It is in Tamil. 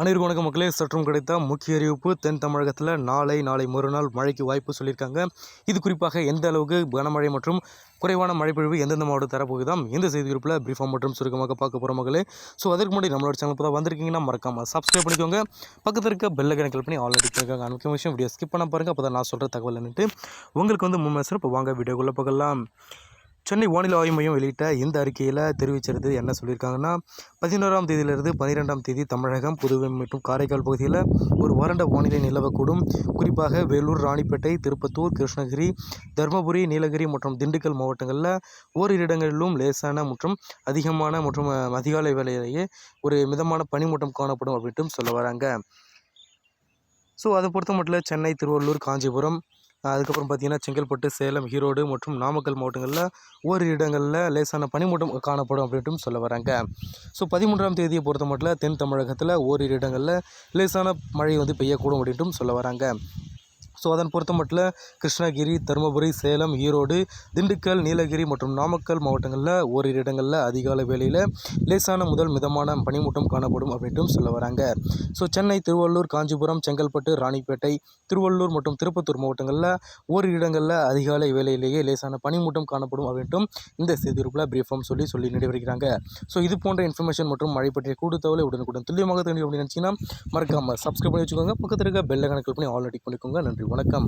அனைவருக்கும் வணக்கம் மக்களே. சற்றும் கிடைத்த முக்கிய அறிவிப்பு. தென் தமிழகத்தில் நாளை மறுநாள் மழைக்கு வாய்ப்பு சொல்லியிருக்காங்க. இது குறிப்பாக எந்த அளவுக்கு கனமழை மற்றும் குறைவான மழைப்பொழிவு எந்தெந்த மாவட்டம் தரப்போகுதாம் இந்த செய்தி குறிப்பில் பிரீஃபாக மற்றும் சுருக்கமாக பார்க்க போகிற மக்களே. ஸோ அதற்கு முன்னாடி நம்மளோட சேனல் இப்போ தான் வந்திருக்கீங்கன்னா மறக்காமல் சப்ஸ்கிரைப் பண்ணிக்கோங்க. பக்கத்தில் இருக்க பெல் ஐகானை கிளிக் பண்ணி ஆல்ரெடி பண்ணிக்கோங்க. முக்கிய விஷயம் வீடியோ ஸ்கிப் பண்ண பாருங்கள். அப்போ தான் நான் சொல்கிற தகவல் என்னட்டு உங்களுக்கு முன்மை சிறப்பு. வாங்க வீடியோக்குள்ளே பார்க்கலாம். சென்னை வானிலை ஆய்வு மையம் வெளியிட்ட இந்த அறிக்கையில் தெரிவிச்சிருது என்ன சொல்லியிருக்காங்கன்னா, 11ஆம் தேதியிலிருந்து 12ஆம் தேதி தமிழகம், புதுவை மற்றும் காரைக்கால் பகுதியில் ஒரு வறண்ட வானிலை நிலவக்கூடும். குறிப்பாக வேலூர், ராணிப்பேட்டை, திருப்பத்தூர், கிருஷ்ணகிரி, தருமபுரி, நீலகிரி மற்றும் திண்டுக்கல் மாவட்டங்களில் ஓரிரு இடங்களிலும் லேசான மற்றும் அதிகமான மற்றும் அதிகாலை வேளையிலேயே ஒரு மிதமான பனிமூட்டம் காணப்படும் அப்படின்ட்டு சொல்ல வராங்க. ஸோ அதை பொறுத்த மட்டும் சென்னை, திருவள்ளூர், காஞ்சிபுரம், அதுக்கப்புறம் பார்த்திங்கன்னா செங்கல்பட்டு, சேலம், ஈரோடு மற்றும் நாமக்கல் மாவட்டங்களில் ஓரிரு இடங்களில் லேசான பனிமூட்டம் காணப்படும் அப்படின்ட்டு சொல்ல வராங்க. ஸோ 13ஆம் தேதியை பொறுத்த மட்டும் தென் தமிழகத்தில் ஓரிரு இடங்களில் லேசான மழை பெய்யக்கூடும் அப்படின்ட்டும் சொல்ல வராங்க. ஸோ அதன் பொறுத்த மட்டும் கிருஷ்ணகிரி, தருமபுரி, சேலம், ஈரோடு, திண்டுக்கல், நீலகிரி மற்றும் நாமக்கல் மாவட்டங்களில் ஓரிரு இடங்களில் அதிகாலை வேளையில் லேசான முதல் மிதமான பனிமூட்டம் காணப்படும் அப்படின்ட்டும் சொல்ல வராங்க. ஸோ சென்னை, திருவள்ளூர், காஞ்சிபுரம், செங்கல்பட்டு, ராணிப்பேட்டை, திருவள்ளூர் மற்றும் திருப்பத்தூர் மாவட்டங்களில் ஓரிரு இடங்களில் அதிகாலை வேளையிலேயே லேசான பனிமூட்டம் காணப்படும் அப்படின்ட்டும் இந்த செய்திக்குறிப்பில் பிரீஃபாக சொல்லி நடைபெறுகிறாங்க. ஸோ இது போன்ற இன்ஃபர்மேஷன் மற்றும் மழை பற்றிய கூடுதலை உடனுக்குடன் துல்லியமாக தெரியும் அப்படின்னு நினச்சிங்கன்னா மறக்காமல் சப்ஸ்கிரைப் பண்ணி வச்சுக்கோங்க. பக்கத்தில் இருக்க பெல் ஐகானை கிளிக் பண்ணி ஆல்ரெடி பண்ணிக்கோங்க. நன்றி, வணக்கம்.